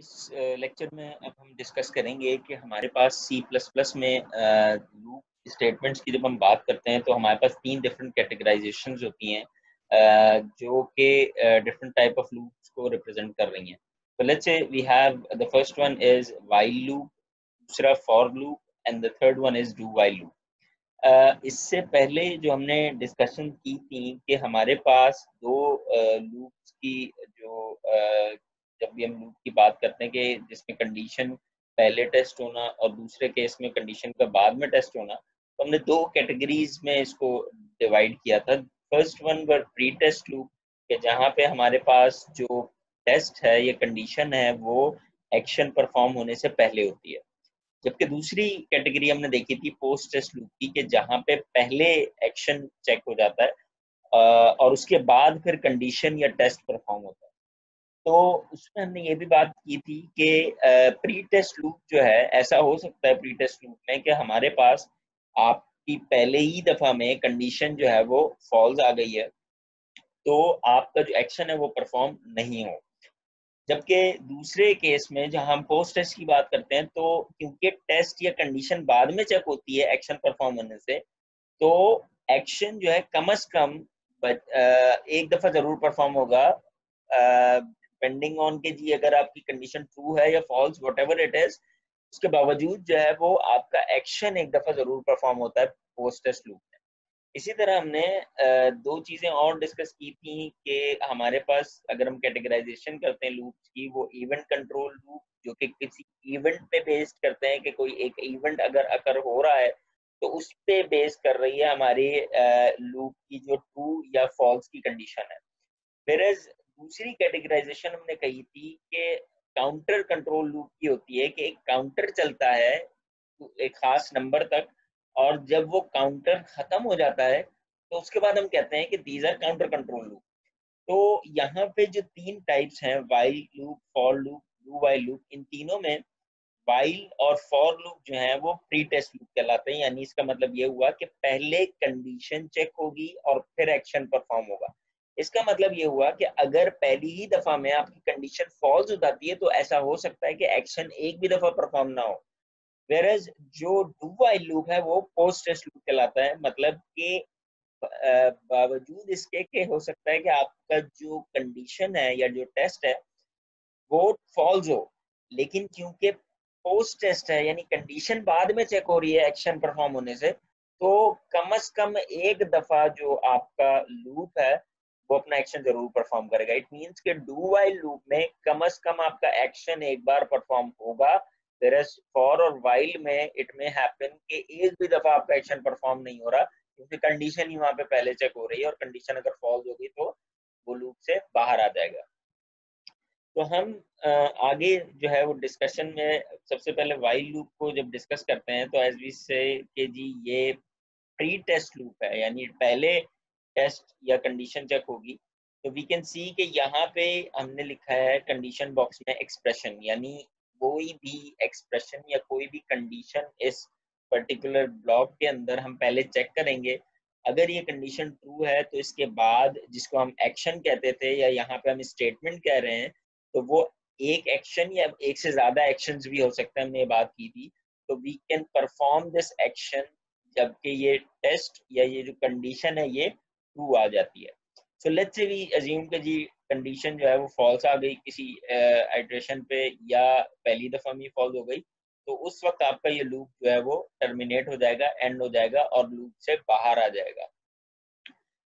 इस लेक्चर में अब हम डिस्कस करेंगे कि हमारे पास सी प्लस प्लस में लूप स्टेटमेंट्स की जब हम बात करते हैं तो हमारे पास तीन डिफरेंट कैटेगराइजेशंस होती हैं जो कि डिफरेंट टाइप ऑफ लूप्स को रिप्रेजेंट कर रही हैं। तो let's say we have the first one is while loop, दूसरा for loop and the third one is do while loop. इससे पहले जो हमने डिस्कशन की थी कि हमारे पास दो लूप्स की जो जब भी हम लूप की बात करते हैं कि जिसमें कंडीशन पहले टेस्ट होना और दूसरे केस में कंडीशन का बाद में टेस्ट होना, तो हमने दो कैटेगरीज में इसको डिवाइड किया था। फर्स्ट वन वर प्री टेस्ट लूप के जहाँ पे हमारे पास जो टेस्ट है या कंडीशन है वो एक्शन परफॉर्म होने से पहले होती है, जबकि दूसरी कैटेगरी हमने देखी थी पोस्ट टेस्ट लूप की कि जहाँ पे पहले एक्शन चेक हो जाता है और उसके बाद फिर कंडीशन या टेस्ट परफॉर्म होता है। तो उसमें हमने ये भी बात की थी कि प्री टेस्ट लूप जो है, ऐसा हो सकता है प्री टेस्ट लूप में कि हमारे पास आपकी पहले ही दफा में कंडीशन जो है वो फॉल्स आ गई है, तो आपका जो एक्शन है वो परफॉर्म नहीं हो। जबकि दूसरे केस में जहां हम पोस्ट टेस्ट की बात करते हैं, तो क्योंकि टेस्ट या कंडीशन बाद में चेक होती है एक्शन परफॉर्म होने से, तो एक्शन जो है कम से कम एक दफा जरूर परफॉर्म होगा, डिपेंडिंग ऑन के जी अगर आपकी कंडीशन ट्रू है या false, whatever it is, उसके बावजूद जो है वो आपका एक्शन एक दफा जरूर परफॉर्म होता है पोस्ट टेस्ट लूप में। इसी तरह हमने दो चीजें और डिस्कस की थी कि हमारे पास अगर हम कैटेगराइजेशन करते हैं लूप्स की, वो इवेंट कंट्रोल लूप जो कि किसी इवेंट पे बेस्ड करते हैं कि कोई एक इवेंट अगर अकर हो रहा है तो उस पे बेस कर रही है हमारी लूप की जो ट्रू या फॉल्स की कंडीशन है। वेयरएज दूसरी कैटेगराइजेशन हमने कही थी कि काउंटर कंट्रोल लूप की होती है कि एक काउंटर चलता है एक खास नंबर तक, और जब वो काउंटर खत्म हो जाता है तो उसके बाद हम कहते हैं कि these are counter control loop. तो यहाँ पे जो तीन टाइप्स हैं, while loop, for loop, do while loop, इन तीनों में वाइल और फॉर लूप जो है वो प्री टेस्ट लूप कहलाते हैं। यानी इसका मतलब ये हुआ कि पहले कंडीशन चेक होगी और फिर एक्शन परफॉर्म होगा। इसका मतलब ये हुआ कि अगर पहली ही दफा में आपकी कंडीशन फॉल्स हो जाती है तो ऐसा हो सकता है कि एक्शन एक भी दफा परफॉर्म ना हो। वेरएज जो डू वाइल लूप है वो पोस्ट टेस्ट लूप कहलाता है। मतलब कि बावजूद इसके कि हो सकता है कि आपका जो कंडीशन है या जो टेस्ट है वो फॉल्स हो, लेकिन क्योंकि पोस्ट टेस्ट है यानी कंडीशन बाद में चेक हो रही है एक्शन परफॉर्म होने से, तो कम से कम एक दफा जो आपका लूप है वो अपना एक्शन जरूर परफॉर्म करेगा। इट मींस कि डू वाइल लूप में कम से कम आपका एक्शन एक बार परफॉर्म होगा, whereas फॉर और वाइल में इट में हैपन कि एक भी दफा आपका एक्शन परफॉर्म नहीं हो रहा, क्योंकि कंडीशन ही वहां पे पहले चेक हो रही है और कंडीशन अगर फॉल्स होगी तो वो लूप से बाहर आ जाएगा। तो हम आगे जो है वो डिस्कशन में सबसे पहले वाइल लूप को जब डिस्कस करते हैं तो एज वी से कि जी ये प्री टेस्ट लूप है, यानी पहले टेस्ट या कंडीशन चेक होगी। तो वी कैन सी कि यहाँ पे हमने लिखा है कंडीशन बॉक्स में एक्सप्रेशन, यानी कोई भी एक्सप्रेशन या कोई भी कंडीशन इस पर्टिकुलर ब्लॉक के अंदर हम पहले चेक करेंगे। अगर ये कंडीशन ट्रू है तो इसके बाद जिसको हम एक्शन कहते थे या यहाँ पे हम स्टेटमेंट कह रहे हैं, तो वो एक एक्शन या एक से ज्यादा एक्शंस भी हो सकते हैं, हमने ये बात की थी। तो we can perform this action जबकि ये टेस्ट या ये जो कंडीशन है ये ट्रू आ जाती है। So let's say we assume कि जी कंडीशन जो है वो फॉल्स आ गई किसी आइटरेशन पे, या पहली दफा में फॉल्स हो गई, तो उस वक्त आपका ये लूप जो है वो टर्मिनेट हो जाएगा, एंड हो जाएगा और लूप से बाहर आ जाएगा।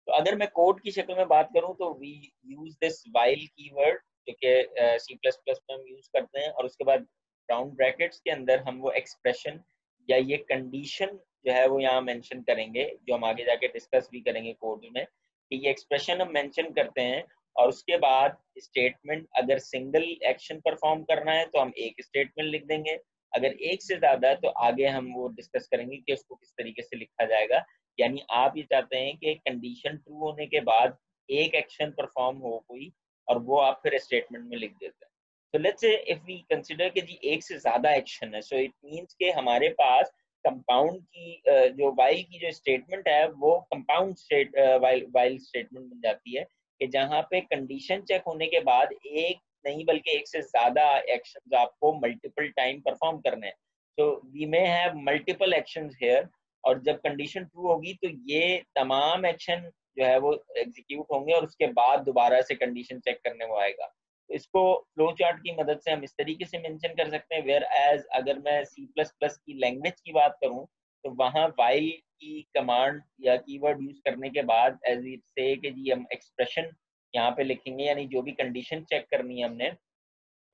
तो अगर मैं कोड की शक्ल में बात करूं तो we use this while keyword जो कि सी प्लस प्लस में हम यूज करते हैं, और उसके बाद राउंड ब्रैकेट्स के अंदर हम वो एक्सप्रेशन या ये कंडीशन जो है वो यहाँ मेंशन करेंगे, जो हम आगे जाके डिस्कस भी करेंगे कोड में कि ये एक्सप्रेशन हम मेंशन करते हैं। और उसके बाद स्टेटमेंट, अगर सिंगल एक्शन परफॉर्म करना है तो हम एक स्टेटमेंट लिख देंगे, अगर एक से ज्यादा है तो आगे हम वो डिस्कस करेंगे कि उसको किस तरीके से लिखा जाएगा। यानी आप ये चाहते हैं कि कंडीशन ट्रू होने के बाद एक एक्शन परफॉर्म हो कोई, और वो आप फिर स्टेटमेंट में लिख देते हैं। तो let's say if we consider कि जी एक से ज्यादा एक्शन है, सो इट मींस कि हमारे पास कंपाउंड की जो वाइल की जो स्टेटमेंट है वो कंपाउंड स्टेट वाइल स्टेटमेंट बन जाती है कि जहाँ पे कंडीशन चेक होने के बाद एक नहीं बल्कि एक से ज्यादा एक्शंस आपको मल्टीपल टाइम परफॉर्म करने हैं। तो we may have multiple actions here, और जब कंडीशन ट्रू होगी तो ये तमाम एक्शन जो है वो एग्जीक्यूट होंगे और उसके बाद दोबारा से कंडीशन चेक करने वो आएगा। तो इसको फ्लो चार्ट की मदद से हम इस तरीके से मेंशन कर सकते हैं। वेयर एज अगर मैं सी प्लस प्लस की लैंग्वेज की बात करूं तो वहाँ वाइल की कमांड या कीवर्ड यूज करने के बाद एज इट से कि जी हम एक्सप्रेशन यहाँ पे लिखेंगे, यानी जो भी कंडीशन चेक करनी है हमने,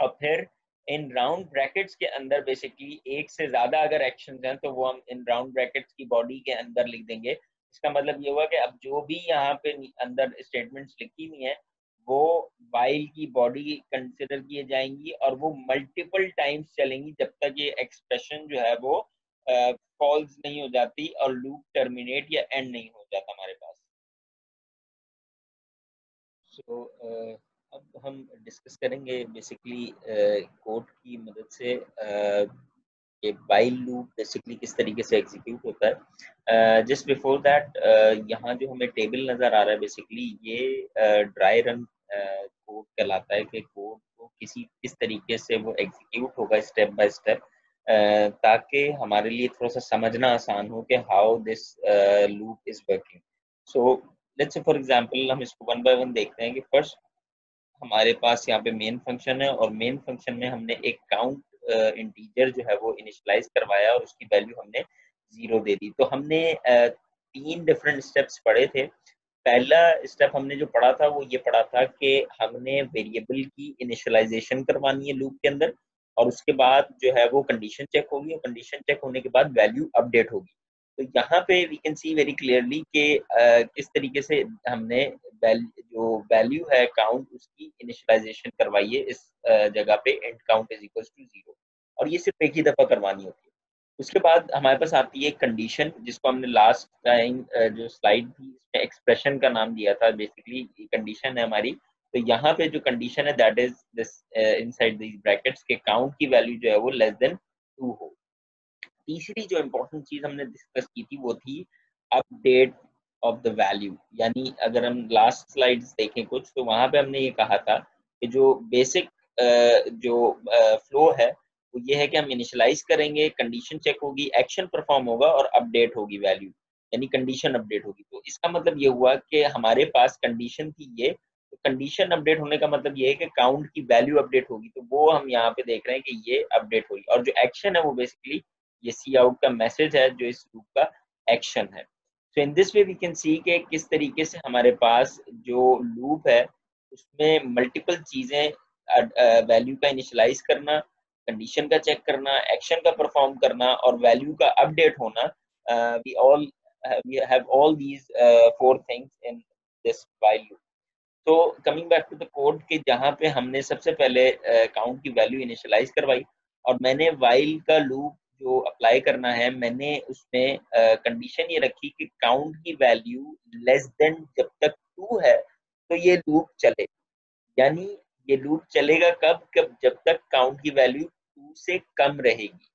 और फिर इन राउंड ब्रैकेट्स के अंदर बेसिकली एक से ज्यादा अगर एक्शंस हैं तो वो हम इन राउंड ब्रैकेट्स की बॉडी के अंदर लिख देंगे। इसका मतलब ये हुआ कि अब जो भी यहाँ पे अंदर स्टेटमेंट्स लिखी हुई हैं वो वाइल की बॉडी कंसिडर किए जाएंगी और वो मल्टीपल टाइम्स चलेंगी जब तक ये एक्सप्रेशन जो है वो फॉल्स नहीं हो जाती और लूप टर्मिनेट या एंड नहीं हो जाता हमारे पास। सो अब हम डिस्कस करेंगे बेसिकली कोड की मदद से कि वाइल लूप बेसिकली किस तरीके से एग्जीक्यूट होता है। जस्ट बिफोर दैट यहाँ जो हमें टेबल नज़र आ रहा है बेसिकली ये ड्राई रन कोड कहलाता है कि कोड को किस तरीके से वो एग्जीक्यूट होगा स्टेप बाय स्टेप, ताकि हमारे लिए थोड़ा सा समझना आसान हो कि how this loop is working. So let's say for example हम इसको वन बाय वन देखते हैं कि फर्स्ट हमारे पास यहाँ पे मेन फंक्शन है और मेन फंक्शन में हमने एक काउंट इंटीजर जो है वो इनिशियलाइज करवाया और उसकी वैल्यू हमने 0 दे दी। तो हमने 3 डिफरेंट स्टेप्स पढ़े थे। पहला स्टेप हमने जो पढ़ा था वो ये पढ़ा था कि हमने वेरिएबल की इनिशियलाइजेशन करवानी है लूप के अंदर, और उसके बाद जो है वो कंडीशन चेक होगी और कंडीशन चेक होने के बाद वैल्यू अपडेट होगी। तो यहाँ पे we can see very clearly कि किस तरीके से हमने जो वैल्यू है काउंट उसकी इनिशियलाइजेशन करवाई है इस जगह पे int count is equal to 0, और ये सिर्फ एक ही दफा करवानी होती है। उसके बाद हमारे पास आती है कंडीशन, जिसको हमने लास्ट टाइम जो स्लाइड थी इसमें एक्सप्रेशन का नाम दिया था। बेसिकली कंडीशन है हमारी, तो यहाँ पे जो कंडीशन है that is this inside these brackets के काउंट की वैल्यू जो है वो लेस देन 2 हो। तीसरी जो इम्पोर्टेंट चीज हमने डिस्कस की थी वो थी अपडेट ऑफ द वैल्यू। यानी अगर हम लास्ट स्लाइड्स देखें कुछ तो वहां पे हमने ये कहा था कि जो बेसिक जो फ्लो है वो ये है कि हम इनिशियलाइज करेंगे, कंडीशन चेक होगी, एक्शन परफॉर्म होगा और अपडेट होगी वैल्यू, यानी कंडीशन अपडेट होगी। तो इसका मतलब ये हुआ कि हमारे पास कंडीशन थी ये, तो कंडीशन अपडेट होने का मतलब ये है कि काउंट की वैल्यू अपडेट होगी, तो वो हम यहाँ पे देख रहे हैं कि ये अपडेट होगी। और जो एक्शन है वो बेसिकली ये सी आउट का मैसेज है जो इस लूप का एक्शन है। So in this way we can see कि किस तरीके से हमारे पास जो लूप है उसमें मल्टीपल चीजें, वैल्यू का इनिशियलाइज करना, कंडीशन का चेक करना, एक्शन का परफॉर्म करना और वैल्यू का अपडेट होना, we have all these 4 things in this while loop. तो coming back to the code के जहाँ पे हमने सबसे पहले काउंट की वैल्यू इनिशियलाइज करवाई और मैंने वाइल का लूप जो अप्लाई करना है मैंने उसमें कंडीशन ये रखी कि काउंट की वैल्यू लेस देन जब तक 2 है तो ये लूप चले। यानी ये लूप चलेगा कब कब जब तक काउंट की वैल्यू 2 से कम रहेगी।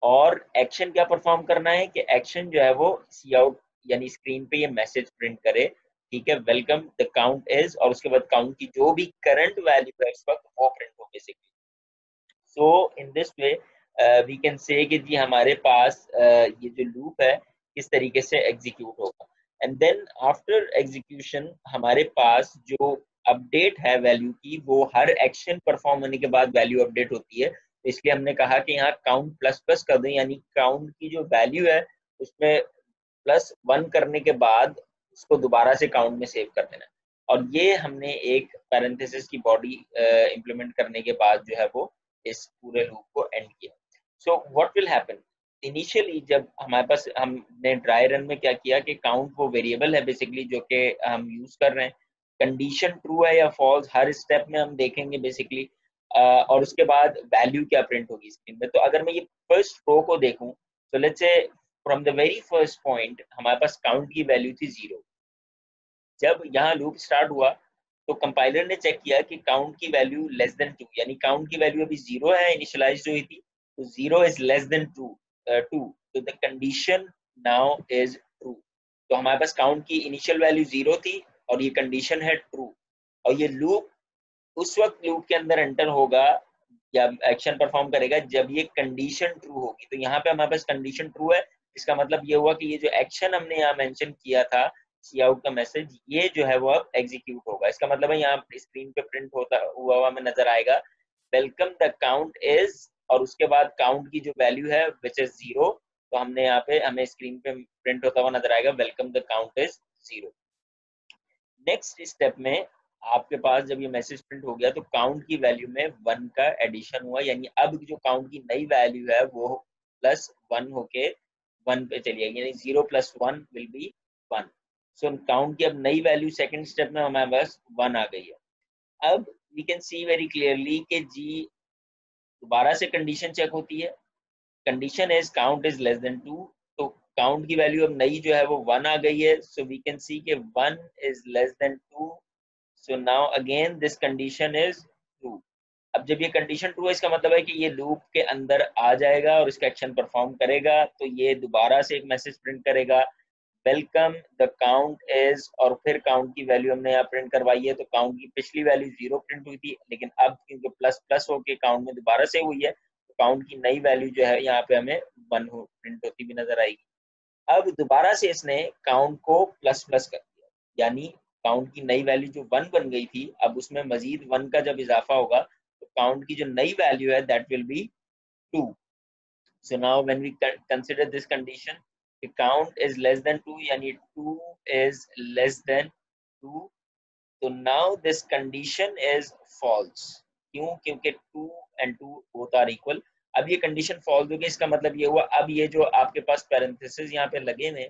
और एक्शन क्या परफॉर्म करना है कि एक्शन जो है वो सी आउट यानी स्क्रीन पे ये मैसेज प्रिंट करे, ठीक है, वेलकम द काउंट इज, और उसके बाद काउंट की जो भी करंट वैल्यू है इस वक्त वो प्रिंट हो basically. So in this way we can say कि जी हमारे पास ये जो लूप है किस तरीके से एग्जीक्यूट होगा। एंड देन आफ्टर एग्जीक्यूशन हमारे पास जो अपडेट है वैल्यू की वो हर एक्शन परफॉर्म होने के बाद वैल्यू अपडेट होती है। तो इसलिए हमने कहा कि यहाँ काउंट प्लस प्लस कर दें, यानी काउंट की जो वैल्यू है उसमें +1 करने के बाद उसको दोबारा से काउंट में सेव कर देना है। और ये हमने एक पैरेंथेसिस की बॉडी इंप्लीमेंट करने के बाद जो है वो इस पूरे लूप को एंड किया। So what will happen initially जब हमारे पास हमने ड्राई रन में क्या किया कि काउंट वो वेरिएबल है बेसिकली जो कि हम यूज कर रहे हैं, कंडीशन ट्रू है या फॉल्स हर स्टेप में हम देखेंगे बेसिकली, और उसके बाद वैल्यू क्या प्रिंट होगी स्क्रीन में। तो अगर मैं ये फर्स्ट रो को देखूं तो लेट्स से from the very first point हमारे पास काउंट की वैल्यू थी 0। जब यहाँ लूप स्टार्ट हुआ तो कंपाइलर ने चेक किया कि काउंट की वैल्यू लेस देन 2, यानी काउंट की वैल्यू अभी 0 है, इनिशियलाइज हुई थी, तो 0 इज लेस देन 2, तो the condition now is true. तो हमारे पास काउंट की इनिशियल वैल्यू 0 थी और ये कंडीशन है ट्रू, और ये लूप उस वक्त लूप के अंदर एंटर होगा या एक्शन परफॉर्म करेगा जब ये कंडीशन ट्रू होगी। तो यहाँ पे हमारे पास कंडीशन ट्रू है, इसका मतलब ये हुआ कि ये जो एक्शन हमने यहाँ मेंशन किया था सी आउट का मैसेज, ये जो है वो अब एग्जीक्यूट होगा। इसका मतलब है यहाँ स्क्रीन पे प्रिंट होता हुआ हमें नजर आएगा वेलकम द काउंट इज, और उसके बाद काउंट की जो वैल्यू है विच इज 0, तो हमने यहाँ पे हमें स्क्रीन पे प्रिंट होता हुआ नजर आएगा welcome the count is 0। Next step में आपके पास जब ये मैसेज प्रिंट हो गया तो काउंट की वैल्यू में 1 का एडिशन हुआ, यानी अब जो काउंट की नई वैल्यू है वो +1 होके 1 पे चली जाएगी, यानी 0 + 1 विल बी 1। सो काउंट की अब नई वैल्यू सेकंड स्टेप में हमारे पास 1 आ गई है। अब we can see very clearly कि जी दोबारा से कंडीशन चेक होती है, condition is count is less than 2, तो काउंट की वैल्यू अब नई जो है वो 1 आ गई है। सो वी कैन सी कि 1 is less than 2, so now again this condition is true. अब जब ये कंडीशन ट्रू है इसका मतलब है कि ये लूप के अंदर आ जाएगा और इसका एक्शन परफॉर्म करेगा, तो ये दोबारा से एक मैसेज प्रिंट करेगा वेलकम द काउंट इज, और फिर काउंट की वैल्यू हमने यहाँ प्रिंट करवाई है, तो काउंट की पिछली वैल्यू 0 प्रिंट हुई थी, लेकिन अब क्योंकि प्लस प्लस होके काउंट में दोबारा से हुई है तो काउंट की नई वैल्यू जो है यहाँ पे हमें 1 प्रिंट होती भी नजर आएगी। अब दोबारा से इसने काउंट को प्लस प्लस कर दिया, यानी काउंट की नई वैल्यू जो 1 बन गई थी अब उसमें मजीद 1 का जब इजाफा होगा तो काउंट की जो नई वैल्यू है that will B 2। So now when we consider this condition, the count is less than 2, yani 2 is less than 2. So now this condition is false. क्यों? क्योंकि 2 and 2 both are equal. अब ये condition false हो गई, इसका मतलब ये हुआ अब ये जो आपके पास पैरेंथेसिस यहाँ पे लगे हुए,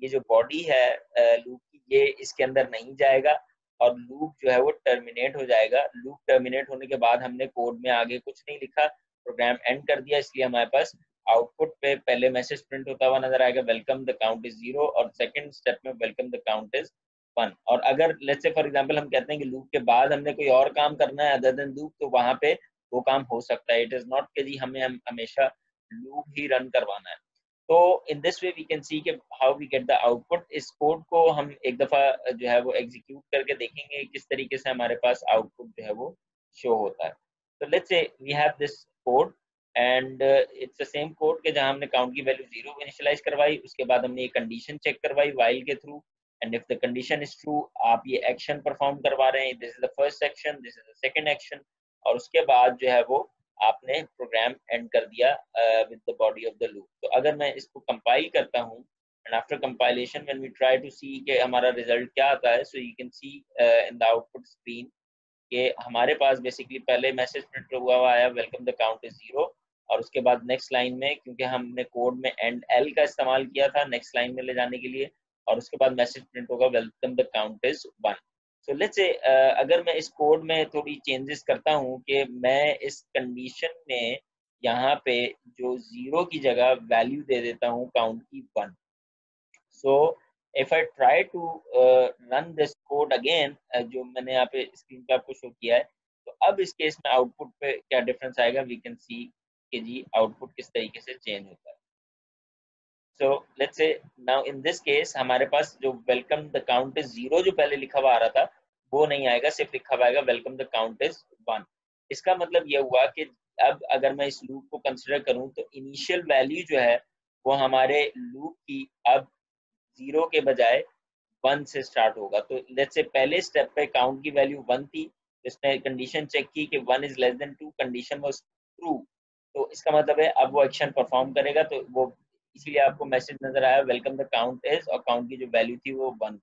ये जो बॉडी है लूप की, ये इसके अंदर नहीं जाएगा और लूप जो है वो टर्मिनेट हो जाएगा। लूप टर्मिनेट होने के बाद हमने कोड में आगे कुछ नहीं लिखा, प्रोग्राम एंड कर दिया, इसलिए हमारे पास आउटपुट पे पहले मैसेज प्रिंट होता हुआ नजर आएगा वेलकम द काउंट इज 0, और सेकंड स्टेप में वेलकम द काउंट इज 1। और अगर लेट्स से फॉर एग्जांपल हम कहते हैं कि लूप के बाद हमने कोई और काम करना है अदर देन लूप, तो वहां पे वो काम हो सकता है। इट इज नॉट कि जी हमें हमेशा लूप ही रन करवाना है। तो in this way we can see कि how we get the output. इस कोड को हम एक दफा जो है वो एग्जीक्यूट करके देखेंगे किस तरीके से हमारे पास आउटपुट जो है वो शो होता है। तो let's say we have this code and it's the same code के जहां हमने काउंट की वैल्यू 0 इनिशियलाइज करवाई, उसके बाद हमने ये कंडीशन चेक करवाई व्हाइल के through, and if the condition is true आप ये एक्शन परफॉर्म करवा रहे हैं, this is the first action, this is the second action, और उसके बाद जो है वो आपने प्रोग्राम एंड कर दिया with the body of the loop. तो अगर मैं इसको कंपाइल करता हूँ and after compilation when we try to see कि हमारा रिजल्ट क्या आता है, so you can see in the output screen कि हमारे पास बेसिकली पहले मैसेज प्रिंट हुआ आया वेलकम द काउंट इज 0, और उसके बाद नेक्स्ट लाइन में क्योंकि हमने कोड में एंड एल का इस्तेमाल किया था नेक्स्ट लाइन में ले जाने के लिए, और उसके बाद मैसेज प्रिंट होगा welcome the count is 1। So let's से अगर मैं इस कोड में थोड़ी चेंजेस करता हूँ कि मैं इस कंडीशन में यहाँ पे जो 0 की जगह वैल्यू दे देता हूँ काउंट की 1। So if I try to run this code again, जो मैंने यहाँ पे स्क्रीन पे आपको शो किया है, तो अब इस केस में आउटपुट पे क्या डिफरेंस आएगा, वी कैन सी कि जी आउटपुट किस तरीके से चेंज होता है। सो लेट्स से नाउ इन दिस केस हमारे पास जो वेलकम द काउंट इज 0 जो पहले लिखा हुआ आ रहा था वो नहीं आएगा, सिर्फ लिखा हुआ आएगा वेलकम द काउंट इज 1। इसका मतलब ये हुआ कि अब अगर मैं इस लूप को कंसिडर करूं तो इनिशियल वैल्यू जो है वो हमारे लूप की अब 0 के बजाय 1 से स्टार्ट होगा। तो लेट्स से पहले स्टेप पे काउंट की वैल्यू 1 थी, इसने कंडीशन चेक की कि 1 is less than 2, condition was true, तो इसका मतलब है अब वो एक्शन परफॉर्म करेगा, तो वो इसीलिए आपको मैसेज नजर आया वेलकम द काउंट इज, और काउंट की जो वैल्यू थी वो 1 थी।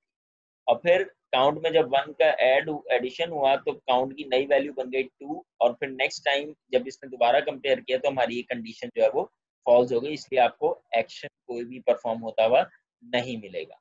और फिर काउंट में जब 1 का एडिशन हुआ तो काउंट की नई वैल्यू बन गई 2, और फिर नेक्स्ट टाइम जब इसने दोबारा कंपेयर किया तो हमारी ये कंडीशन जो है वो फॉल्स हो गई, इसलिए आपको एक्शन कोई भी परफॉर्म होता हुआ नहीं मिलेगा।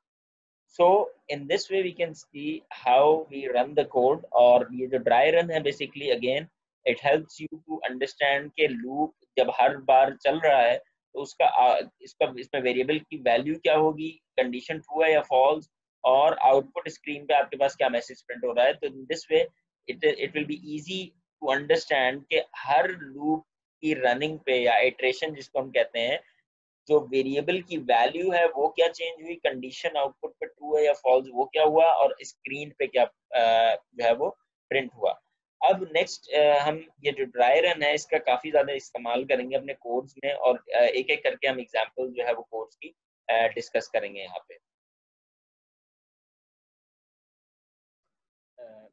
So in this way we can see how we run the code, और ये जो dry run है basically again it helps you to understand कि loop जब हर बार चल रहा है तो इसमें वेरिएबल की वैल्यू क्या होगी, कंडीशन ट्रू है या फॉल्स, और आउटपुट स्क्रीन पे आपके पास क्या मैसेज प्रिंट हो रहा है। तो in this way it will be easy to understand कि हर लूप की रनिंग पे या इटरेशन जिसको हम कहते हैं, जो वेरिएबल की वैल्यू है वो क्या चेंज हुई, कंडीशन आउटपुट पे ट्रू है या फॉल्स वो क्या हुआ, और स्क्रीन पे क्या जो है वो प्रिंट हुआ। अब नेक्स्ट हम ये जो ड्राई रन है इसका काफी ज्यादा इस्तेमाल करेंगे अपने कोड्स में, और एक एक करके हम एग्जांपल जो है वो कोड्स की डिस्कस करेंगे यहाँ पे।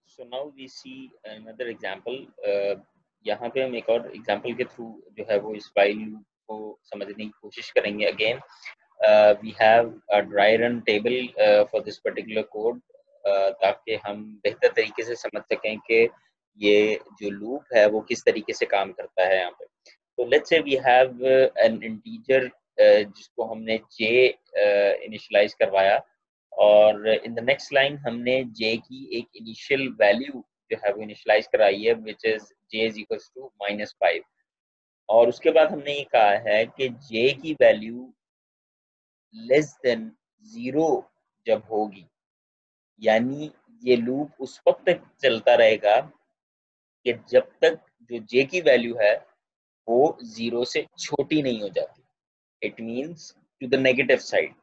So now we see another example. यहाँ पे हम एक और एग्जांपल के थ्रू जो है वो इस व्हाइल लूप को समझने की कोशिश करेंगे। Again we have a dry run table for this particular code, ताकि हम बेहतर तरीके से समझ सकें कि ये जो लूप है वो किस तरीके से काम करता है यहाँ पे। तो let's say we have an integer जिसको हमने j इनिशियलाइज करवाया, और इन द नेक्स्ट लाइन हमने j की एक इनिशियल वैल्यू जो है वो इनिशियलाइज कराई है, which is j is equals to -5। और उसके बाद हमने ये कहा है कि j की वैल्यू लेस देन 0 जब होगी, यानी ये लूप उस वक्त तक चलता रहेगा कि जब तक जो j की वैल्यू है वो 0 से छोटी नहीं हो जाती। It means to the negative side.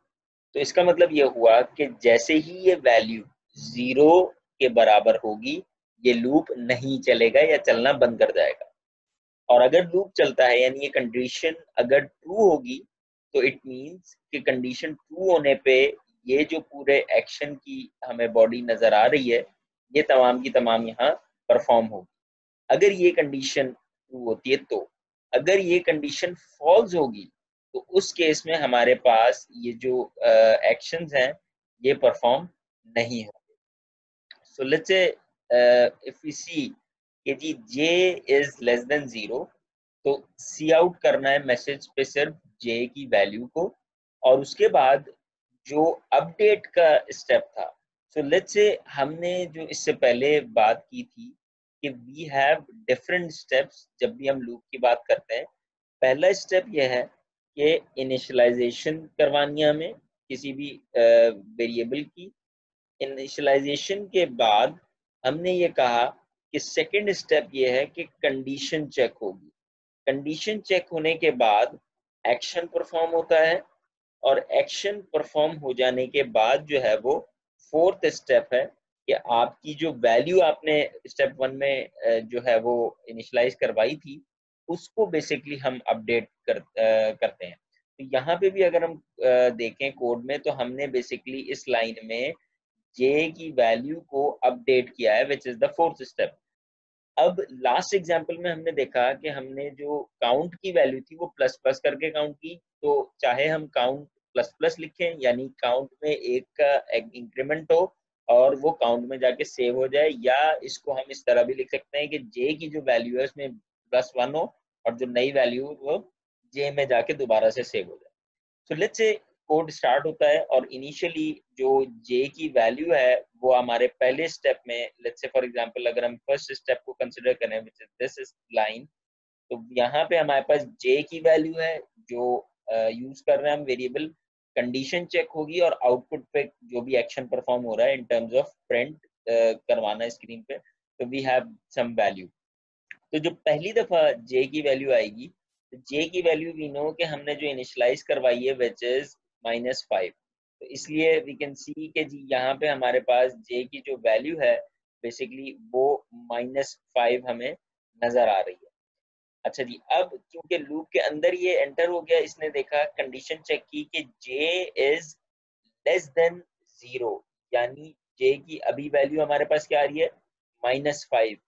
तो इसका मतलब ये हुआ कि जैसे ही ये वैल्यू 0 के बराबर होगी, ये लूप नहीं चलेगा या चलना बंद कर जाएगा। और अगर लूप चलता है, यानी ये कंडीशन अगर ट्रू होगी, तो इट मीन्स कि कंडीशन ट्रू होने पे ये जो पूरे एक्शन की हमें बॉडी नजर आ रही है, ये तमाम की तमाम यहाँ परफॉर्म होगी। अगर ये कंडीशन ट्रू होती है तो। अगर ये कंडीशन फॉल्स होगी, तो उस केस में हमारे पास ये जो एक्शंस हैं ये परफॉर्म नहीं होंगे। So let's say if we see कि G j is less than 0, तो सी आउट करना है मैसेज पे सिर्फ j की वैल्यू को, और उसके बाद जो अपडेट का स्टेप था। सो लेट्स से हमने जो इससे पहले बात की थी कि वी हैव डिफरेंट स्टेप्स जब भी हम लूप की बात करते हैं। पहला स्टेप यह है कि इनिशियलाइजेशन करवानी है हमें किसी भी वेरिएबल की। इनिशियलाइजेशन के बाद हमने ये कहा कि सेकंड स्टेप ये है कि कंडीशन चेक होगी। कंडीशन चेक होने के बाद एक्शन परफॉर्म होता है, और एक्शन परफॉर्म हो जाने के बाद जो है वो फोर्थ स्टेप है कि आपकी जो वैल्यू आपने स्टेप 1 में जो है वो इनिशियलाइज करवाई थी, उसको बेसिकली हम अपडेट करते हैं। तो यहाँ पे भी अगर हम देखें कोड में, तो हमने बेसिकली इस लाइन में j की वैल्यू को अपडेट किया है, which is the fourth step. अब लास्ट एग्जांपल में हमने देखा कि हमने जो काउंट की वैल्यू थी वो प्लस प्लस करके काउंट की। तो चाहे हम काउंट प्लस प्लस लिखें, यानी काउंट में एक का इंक्रीमेंट हो और वो काउंट में जाके सेव हो जाए, या इसको हम इस तरह भी लिख सकते हैं कि j की जो वैल्यू है उसमें +1 हो और जो नई वैल्यू वो j में जाके दोबारा से सेव हो जाए। सो लेट्स से कोड स्टार्ट होता है, और इनिशियली जो j की वैल्यू है वो हमारे पहले स्टेप में, लेट्स से फॉर एग्जांपल अगर हम फर्स्ट स्टेप को कंसीडर करें विच इज दिस लाइन, तो यहाँ पे हमारे पास j की वैल्यू है जो यूज कर रहे हैं हम वेरिएबल। कंडीशन चेक होगी और आउटपुट पे जो भी एक्शन परफॉर्म हो रहा है इन टर्म्स ऑफ प्रिंट करवाना है स्क्रीन पे, तो वी हैव सम वैल्यू। तो जो पहली दफा j की वैल्यू आएगी, तो j की वैल्यू वी नो कि हमने जो इनिशियलाइज करवाई है विच इज -5। तो इसलिए वी कैन सी कि जी यहाँ पे हमारे पास j की जो वैल्यू है बेसिकली वो -5 हमें नजर आ रही है। अच्छा जी, अब क्योंकि लूप के अंदर ये एंटर हो गया, इसने देखा कंडीशन चेक की कि j इज लेस देन 0, यानी j की अभी वैल्यू हमारे पास क्या आ रही है, -5।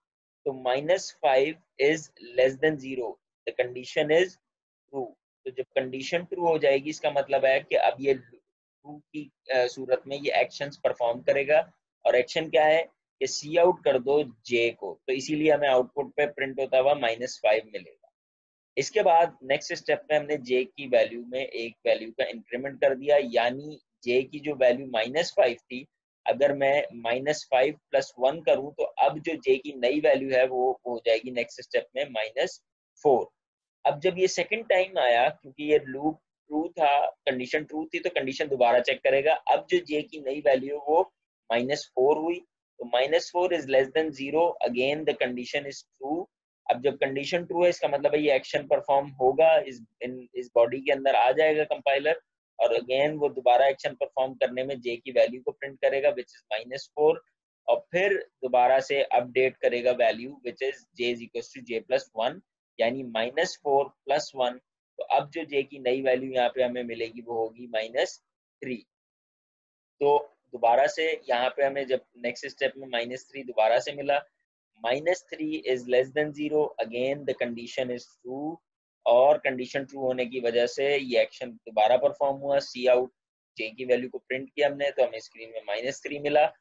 तो -5 is less than 0, the condition is true. तो जब कंडीशन ट्रू हो जाएगी, इसका मतलब है कि अब ये ट्रू की सूरत में ये एक्शंस परफॉर्म करेगा। और एक्शन क्या है कि सी आउट कर दो j को, तो इसीलिए हमें आउटपुट पे प्रिंट होता हुआ -5 मिलेगा। इसके बाद नेक्स्ट स्टेप में हमने j की वैल्यू में एक वैल्यू का इंक्रीमेंट कर दिया, यानी j की जो वैल्यू -5 थी, अगर मैं -5 + 1 करूं, तो अब जो j की नई वैल्यू है वो हो जाएगी नेक्स्ट स्टेप में -4। अब जब ये सेकंड टाइम आया, क्योंकि ये लूप ट्रू था, कंडीशन ट्रू थी, तो कंडीशन दोबारा चेक करेगा। अब जो j की नई वैल्यू है वो -4 हुई, तो -4 is less than 0, again the condition is true. अब जब कंडीशन ट्रू है, इसका मतलब है ये एक्शन परफॉर्म होगा, इस बॉडी के अंदर आ जाएगा कंपाइलर, और अगेन वो दोबारा एक्शन परफॉर्म करने में j की वैल्यू को प्रिंट करेगा विच इज -4। और फिर दोबारा से अपडेट करेगा value which is j is equal to j+1 यानी -4 + 1। तो अब जो j की नई वैल्यू यहाँ पे हमें मिलेगी वो होगी -3। तो दोबारा से यहाँ पे हमें जब नेक्स्ट स्टेप में -3 दोबारा से मिला, -3 is less than 0, again the condition is true, और कंडीशन ट्रू होने की वजह से ये एक्शन दोबारा परफॉर्म हुआ, सी आउट जे की वैल्यू को प्रिंट किया हमने, तो हमें स्क्रीन में -3 मिला।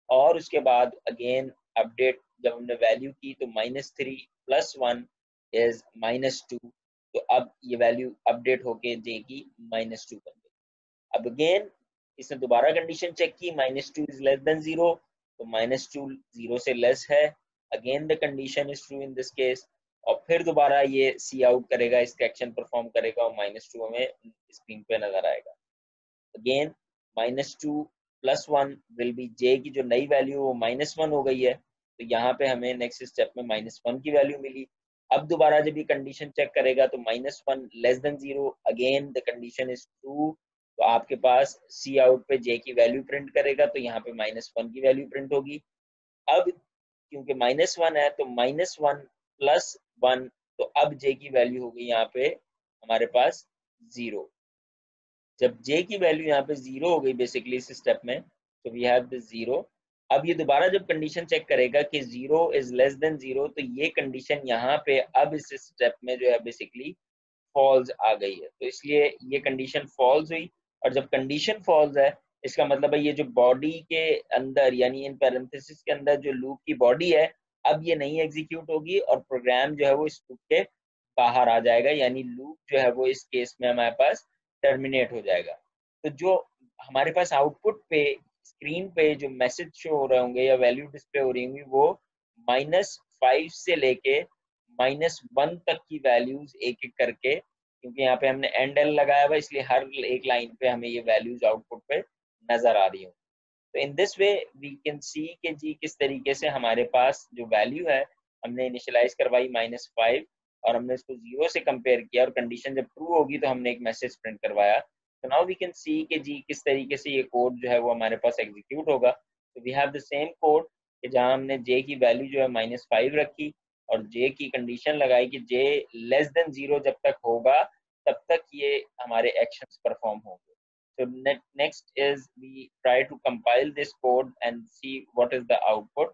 और उसके बाद अगेन अपडेट जब हमने वैल्यू की तो -3 + 1 इज -2। तो अब ये वैल्यू अपडेट होके जे की -2 बन गई। अब अगेन इसने दोबारा कंडीशन चेक की, -2 इज लेस देन 0, तो -2 0 से लेस है, again the condition is true in this case. और फिर दोबारा ये सी आउट करेगा, इसका एक्शन परफॉर्म करेगा और -2 हमें स्क्रीन पे नजर आएगा। अगेन -2 + 1 विल बी जे की जो नई वैल्यू वो -1 हो गई है, तो यहाँ पे हमें नेक्स्ट स्टेप में -1 की वैल्यू मिली। अब दोबारा जब ये कंडीशन चेक करेगा तो -1 less than 0, again the condition is true, तो आपके पास सी आउट पे जे की वैल्यू प्रिंट करेगा, तो यहाँ पे -1 की वैल्यू प्रिंट होगी। अब क्योंकि -1 है तो -1 + 1, तो अब जे की वैल्यू होगी यहाँ पे हमारे पास 0। जब j की वैल्यू यहाँ पे 0 हो गई बेसिकली इस स्टेप में, तो वी हैव द 0। अब ये दोबारा जब कंडीशन चेक करेगा कि 0 इज लेस देन 0, तो ये कंडीशन यहाँ पे अब इस स्टेप में जो है बेसिकली फॉल्स आ गई है, तो इसलिए ये कंडीशन फॉल्स हुई। और जब कंडीशन फॉल्स है, इसका मतलब है ये जो बॉडी के अंदर यानी इन पैरेंथेसिस के अंदर जो लूप की बॉडी है, अब ये नहीं एग्जीक्यूट होगी और प्रोग्राम जो है वो इस लूप के बाहर आ जाएगा, यानी लूप जो है वो इस केस में हमारे पास टर्मिनेट हो जाएगा। तो जो हमारे पास आउटपुट पे स्क्रीन पे जो मैसेज शो हो रहे होंगे या वैल्यू डिस्प्ले हो रही होंगी वो -5 से लेके -1 तक की वैल्यूज एक एक करके, क्योंकि यहाँ पे हमने एंड एल लगाया हुआ इसलिए हर एक लाइन पे हमें ये वैल्यूज आउटपुट पे नजर आ रही हो। तो in this way we can see कि जी किस तरीके से हमारे पास जो वैल्यू है हमने इनिशियलाइज करवाई -5 और हमने इसको 0 से कंपेयर किया और कंडीशन जब ट्रू होगी तो हमने एक मैसेज प्रिंट करवाया। तो नाउ वी कैन सी कि जी किस तरीके से ये कोड जो है वो हमारे पास एग्जीक्यूट होगा। तो we have the same code कि जहाँ हमने जे की वैल्यू जो है -5 रखी और जे की कंडीशन लगाई कि जे लेस देन 0 जब तक होगा तब तक ये हमारे एक्शंस परफॉर्म होंगे। So next is we try to compile this code and see what is the output.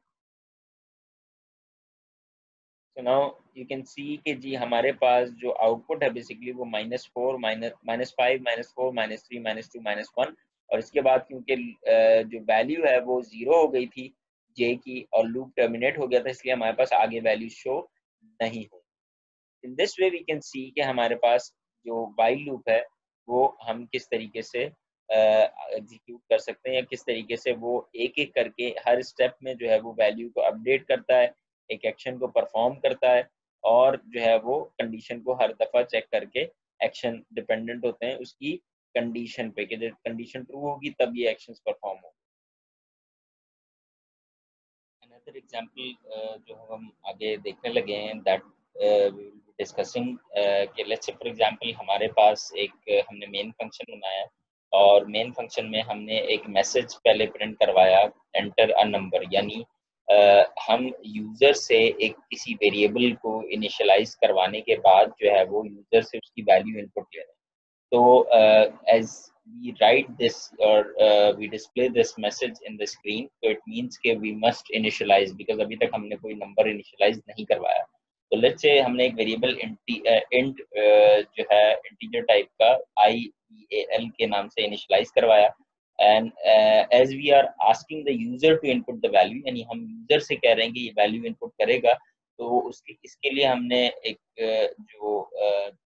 So now you can see कि जी हमारे पास जो आउटपुट है बेसिकली वो -4 -5 -4 -3 -2 -1, और इसके बाद क्योंकि जो वैल्यू है वो 0 हो गई थी जे की और लूप टर्मिनेट हो गया था, इसलिए हमारे पास आगे वैल्यू शो नहीं हुई। In this way we can see कि हमारे पास जो वाइल लूप है वो हम किस तरीके से एग्जीक्यूट कर सकते हैं या किस तरीके से वो एक एक करके हर स्टेप में जो है वो वैल्यू को अपडेट करता है, एक एक्शन को परफॉर्म करता है, और जो है वो कंडीशन को हर दफ़ा चेक करके एक्शन डिपेंडेंट होते हैं उसकी कंडीशन पे कि जब कंडीशन ट्रू होगी तब ये एक्शंस परफॉर्म होंगे। अनदर एग्जांपल जो हम आगे देखने लगे हैं that we will be discussing कि लेट्स से फॉर एग्जांपल हमारे पास एक हमने मेन फंक्शन बनाया है और मेन फंक्शन में हमने एक मैसेज पहले प्रिंट करवाया एंटर अ नंबर, यानी हम यूज़र से एक किसी वेरिएबल को इनिशियलाइज करवाने के बाद जो है वो यूज़र से उसकी वैल्यू इनपुट ले रहे हैं। So as we write this or we display this message in the screen, so it means कि we must initialize because अभी तक हमने कोई नंबर इनिशियलाइज नहीं करवाया। तो लेट्स से हमने एक वेरिएबल इंट जो है इंटीजर टाइप का IEAL के नाम से इनिशियलाइज करवाया and as we are asking the user to input the value, यानी हम यूजर से कह रहे हैं कि ये वैल्यू इनपुट करेगा, तो उसके इसके लिए हमने एक जो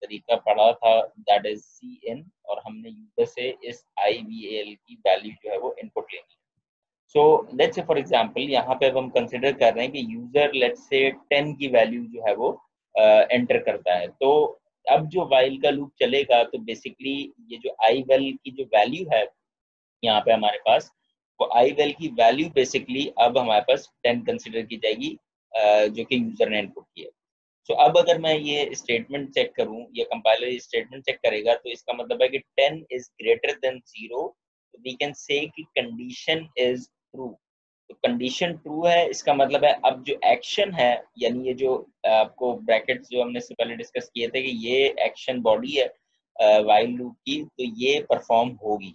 तरीका पढ़ा था दैट इज सी इन, और हमने यूजर से इस IVAL की वैल्यू जो है वो इनपुट लेनी है। So let's say for example यहाँ पे अब हम कंसिडर कर रहे हैं कि यूजर लेट्स से 10 की वैल्यू जो है वो एंटर करता है। तो अब जो वाइल का लूप चलेगा तो बेसिकली ये जो आई वेल की जो वैल्यू है यहाँ पे हमारे पास, वो आई वेल की वैल्यू बेसिकली अब हमारे पास 10 कंसिडर की जाएगी जो कि यूजर ने इनपुट किया। सो अब अगर मैं ये स्टेटमेंट चेक करूं या कंपाइलर ये स्टेटमेंट चेक करेगा तो इसका मतलब है कि 10 is greater than 0, we can say कि कंडीशन इज ट्रू। तो कंडीशन ट्रू है, इसका मतलब है अब जो एक्शन है, यानी ये जो आपको ब्रैकेट्स जो हमने इससे पहले डिस्कस किए थे कि ये एक्शन बॉडी है व्हाइल लूप की, तो ये परफॉर्म होगी।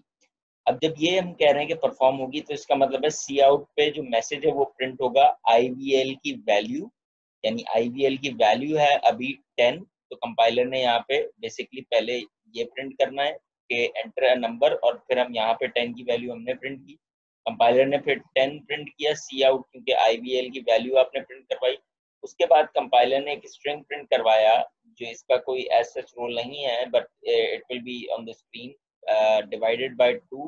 अब जब ये हम कह रहे हैं कि परफॉर्म होगी, तो इसका मतलब है सी आउट पे जो मैसेज है वो प्रिंट होगा IVL की वैल्यू, यानी IVL की वैल्यू है अभी 10। तो कंपाइलर ने यहाँ पे बेसिकली पहले ये प्रिंट करना है कि एंटर अ नंबर, और फिर हम यहाँ पे 10 की वैल्यू हमने प्रिंट की। कंपाइलर ने फिर 10 प्रिंट किया सी आउट, क्योंकि IVL की वैल्यू आपने प्रिंट करवाई। उसके बाद कंपाइलर ने एक स्ट्रिंग प्रिंट करवाया, जो इसका कोई एज सच रोल नहीं है, but it will be on the screen, divided by 2।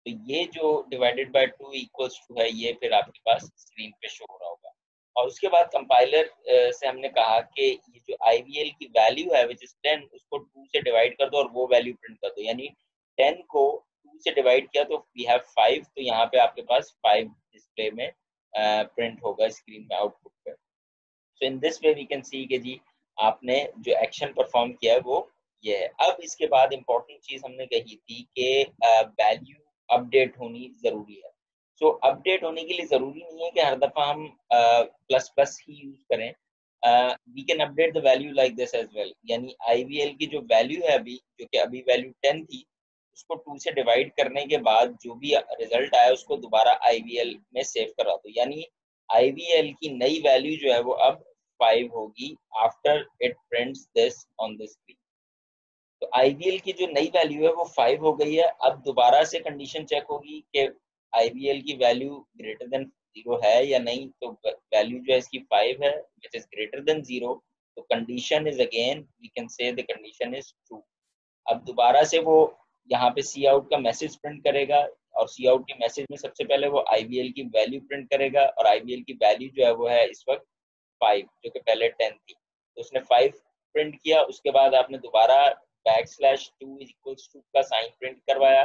तो ये जो डिवाइडेड बाय 2 इक्वल्स टू है, ये फिर आपके पास स्क्रीन पे शो हो रहा होगा। और उसके बाद कंपाइलर से हमने कहा कि ये जो IVL की वैल्यू है विच इज 10, उसको 2 से डिवाइड कर दो और वो वैल्यू प्रिंट कर दो, यानी 10 को 2 से डिवाइड किया तो वी हैव 5। तो यहाँ पे आपके पास 5 डिस्प्ले में प्रिंट होगा स्क्रीन में आउटपुट पे। So in this way we can see कि जी आपने जो एक्शन परफॉर्म किया है वो ये है। अब इसके बाद इंपॉर्टेंट चीज हमने कही थी कि वैल्यू अपडेट होनी जरूरी है। सो अपडेट होने के लिए जरूरी नहीं है कि हर दफा हम प्लस प्लस ही यूज करें। We can update the value like this as well, यानी IVL की जो वैल्यू है अभी, जो कि अभी वैल्यू 10 थी, उसको 2 से डिवाइड करने के बाद जो भी रिजल्ट आया उसको दोबारा IVL में सेव करा दो, यानी IVL की नई वैल्यू जो है वो अब 5 होगी after it prints this on the screen. तो IVL की जो नई वैल्यू है वो 5 हो गई है। अब दोबारा से कंडीशन चेक होगी कि IVL की वैल्यू ग्रेटर देन 0 है या नहीं। तो वैल्यू जो है इसकी 5 है विच इज ग्रेटर देन 0। तो condition is again we can say the condition is true. अब दोबारा से वो यहाँ पे सी आउट का मैसेज प्रिंट करेगा, और सी आउट के मैसेज में सबसे पहले वो IVL की वैल्यू प्रिंट करेगा, और IVL की वैल्यू जो है वो है इस वक्त 5, जो कि पहले 10 थी। तो उसने 5 प्रिंट किया। उसके बाद आपने दोबारा \2 इज इक्वल्स टू का साइन प्रिंट करवाया,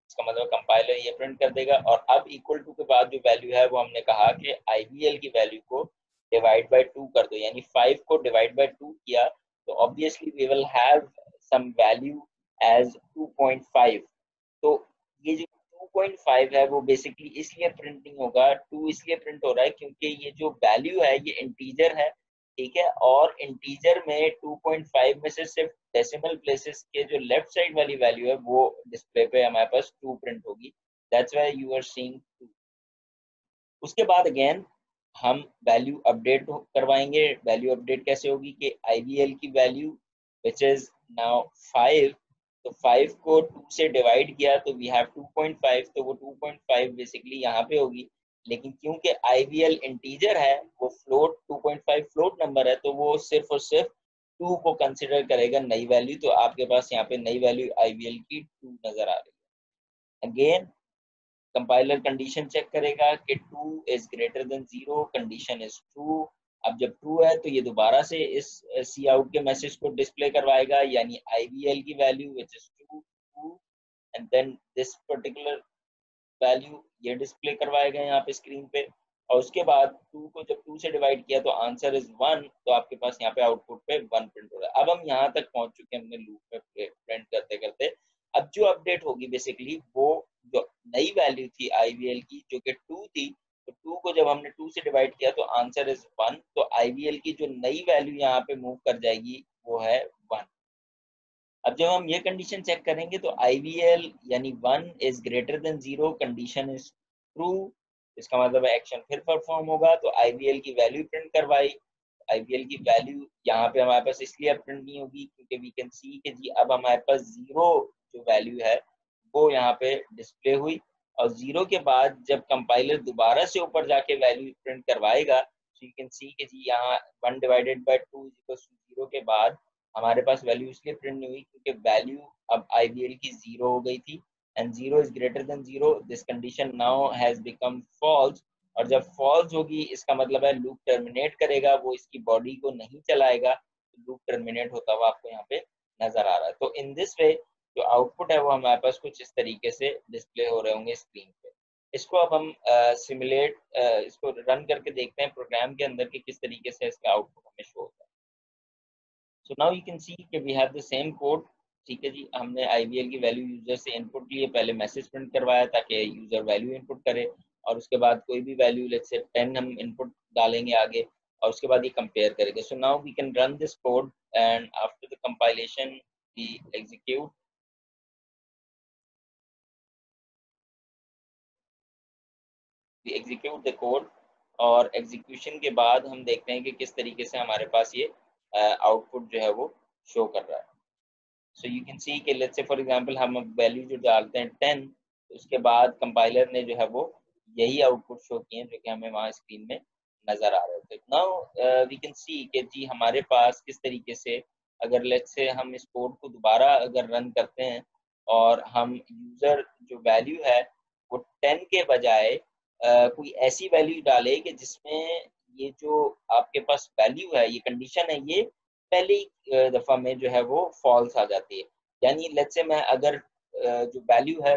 इसका मतलब कंपाइलर ये प्रिंट कर देगा। और अब इक्वल टू के बाद जो वैल्यू है वो हमने कहा कि IVL की वैल्यू को डिवाइड बाय 2 कर दो, यानी 5 को डिवाइड बाय 2 किया तो obviously we will have some value as 2.5। तो ये जो 2.5 है वो बेसिकली इसलिए प्रिंट नहीं होगा, 2 इसलिए प्रिंट हो रहा है क्योंकि ये जो वैल्यू है ये इंटीजर है, ठीक है। और इंटीजर में 2.5 में से सिर्फ डेसिमल प्लेसेस के जो लेफ्ट साइड वाली वैल्यू है वो डिस्प्ले पे हमारे पास 2 प्रिंट होगी, that's why you are seeing 2। उसके बाद अगेन हम वैल्यू अपडेट करवाएंगे। वैल्यू अपडेट कैसे होगी कि IVL की वैल्यू विच इज नाउ 5, तो 5 को 2 से डिवाइड किया तो वी हैव 2.5, तो वो 2.5 बेसिकली यहाँ पे होगी। लेकिन क्योंकि IVL इंटीजर है, वो फ्लोट 2.5 फ्लोट नंबर है, तो वो सिर्फ और सिर्फ 2 को कंसिडर करेगा नई वैल्यू। तो आपके पास यहाँ पे नई वैल्यू IVL की 2 नजर आ रही है। अगेन कंपाइलर कंडीशन चेक करेगा कि 2 is greater than 0, condition is true. अब जब ट्रू है तो ये दोबारा से इस सी आउट के मैसेज को डिस्प्ले करवाएगा, यानी IVL की value which is true, and then this particular value ये डिस्प्ले करवाएगा यहाँ पे स्क्रीन पे। और उसके बाद 2 को जब 2 से डिवाइड किया तो आंसर इज 1, तो आपके पास यहाँ पे आउटपुट पे 1 प्रिंट हो रहा है। अब हम यहाँ तक पहुंच चुके हैं हमने लूप में प्रिंट करते करते। अब जो अपडेट होगी बेसिकली वो जो नई वैल्यू थी IVL की जो कि 2 थी, तो 2 को जब हमने 2 से डिवाइड किया तो आंसर इज 1, तो IVL की जो नई वैल्यू यहाँ पे मूव कर जाएगी वो है 1। अब जब हम ये कंडीशन चेक करेंगे तो IVL यानी 1 is greater than 0, condition is true, इसका मतलब एक्शन फिर परफॉर्म होगा। तो IVL की वैल्यू प्रिंट करवाई। IVL की वैल्यू यहाँ पे हमारे पास इसलिए प्रिंट नहीं होगी क्योंकि वी कैन सी कि जी अब हमारे पास 0 जो वैल्यू है वो यहाँ पे डिस्प्ले हुई। और 0 के बाद जब कंपाइलर दोबारा से ऊपर जाके वैल्यू प्रिंट करवाएगा तो यू कैन सी कि जी यहाँ 1 divided by 2 is equal to 0 के बाद हमारे पास वैल्यू इसलिए प्रिंट नहीं हुई क्योंकि वैल्यू अब IVL की 0 हो गई थी, and 0 is greater than 0, this condition now has become false. और जब फॉल्स होगी इसका मतलब है लूप टर्मिनेट करेगा, वो इसकी बॉडी को नहीं चलाएगा, तो लूप टर्मिनेट होता हुआ आपको यहाँ पे नजर आ रहा है। तो इन दिस वे जो आउटपुट है वो हमारे पास कुछ इस तरीके से डिस्प्ले हो रहे होंगे स्क्रीन पे। इसको अब हम सिमुलेट इसको रन करके देखते हैं प्रोग्राम के अंदर कि किस तरीके से इसका आउटपुट हमें शो होता है। So now you can see कि we have the same code, ठीक है जी। हमने IVL की वैल्यू यूजर से इनपुट लिए, पहले मैसेज प्रिंट करवाया ताकि यूजर वैल्यू इनपुट करे, और उसके बाद कोई भी वैल्यू लेट्स से 10 हम इनपुट डालेंगे आगे, और उसके बाद ये कंपेयर करेंगे. So now we can run this code and after the compilation we execute the code. और एग्जीक्यूशन के बाद हम देखते हैं कि किस तरीके से हमारे पास ये आउटपुट जो है वो शो कर रहा है. सो यू कैन सी कि लेट्स से फॉर एग्जांपल हम वैल्यू जो डालते हैं 10, तो उसके बाद कंपाइलर ने जो है वो यही आउटपुट शो किए जो कि हमें वहाँ स्क्रीन में नजर आ रहे थे. नाउ वी कैन सी कि जी हमारे पास किस तरीके से अगर लेट्स से हम इस कोड को दोबारा अगर रन करते हैं और हम यूजर जो वैल्यू है वो 10 के बजाय कोई ऐसी वैल्यू डाले कि जिसमें ये जो आपके पास वैल्यू है, ये कंडीशन है, ये पहली दफा में जो है वो फॉल्स आ जाती है. यानी लेट्स से मैं अगर जो वैल्यू है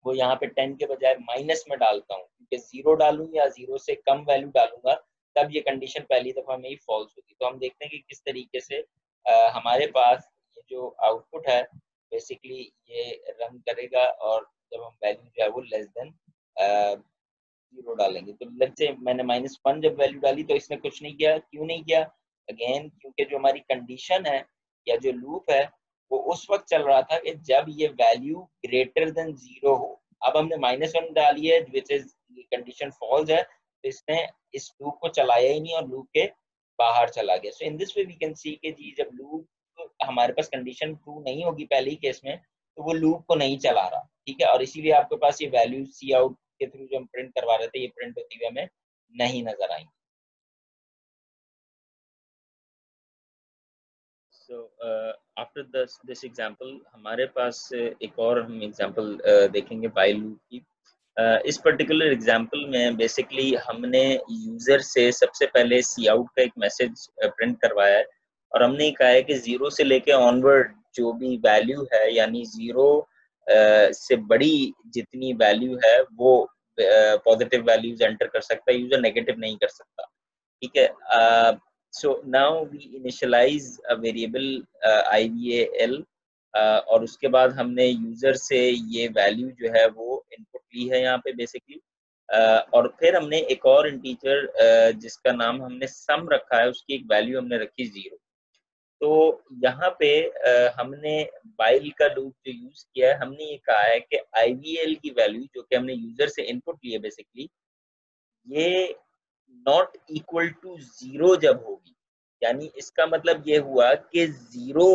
वो यहाँ पे 10 के बजाय माइनस में डालता हूँ, क्योंकि जीरो डालूं या जीरो से कम वैल्यू डालूंगा तब ये कंडीशन पहली दफा में ही फॉल्स होगी. तो हम देखते हैं कि किस तरीके से हमारे पास ये जो आउटपुट है बेसिकली ये रन करेगा, और जब हम वैल्यू जो है वो लेस देन जीरो डालेंगे. तो लेट्स से मैंने -1 जब वैल्यू डाली तो इसने कुछ नहीं किया. क्यों नहीं किया? अगेन क्योंकि जो हमारी कंडीशन है या जो लूप है वो उस वक्त चल रहा था कि जब ये वैल्यू ग्रेटर देन जीरो हो. अब हमने -1 डाली है विच इज कंडीशन फॉल्स है, तो इसने इस लूप को चलाया ही नहीं और लूप के बाहर चला गया. So in this way we can see कि जी जब लूप हमारे पास कंडीशन ट्रू नहीं होगी पहले ही केस में, तो वो लूप को नहीं चला रहा. ठीक है, और इसीलिए आपके पास ये वैल्यू सी आउट के थ्रू जो हम प्रिंट करवा रहे थे ये प्रिंट होती हुई हमें नहीं नजर आई. सो आफ्टर दिस एग्जांपल हमारे पास एक और हम एग्जांपल देखेंगे व्हाइल लूप की. इस पर्टिकुलर एग्जांपल में बेसिकली हमने यूजर से सबसे पहले सी आउट का एक मैसेज प्रिंट करवाया है, और हमने कहा है कि जीरो से लेके ऑनवर्ड जो भी वैल्यू है यानी जीरो से बड़ी जितनी वैल्यू है वो पॉजिटिव वैल्यूज एंटर कर सकता है, यूजर नेगेटिव नहीं कर सकता. ठीक है. So now we initialise a variable IVAL, और उसके बाद हमने यूजर से ये वैल्यू जो है वो इनपुट ली है यहाँ पे बेसिकली, और फिर हमने एक और इंटीजर जिसका नाम हमने सम रखा है उसकी एक वैल्यू हमने रखी 0. तो यहाँ पे हमने वाइल का लूप जो यूज किया है, हमने ये कहा है कि IVL की वैल्यू जो कि हमने यूजर से इनपुट ली है बेसिकली, ये नॉट इक्वल टू जीरो जब होगी, यानी इसका मतलब ये हुआ कि जीरो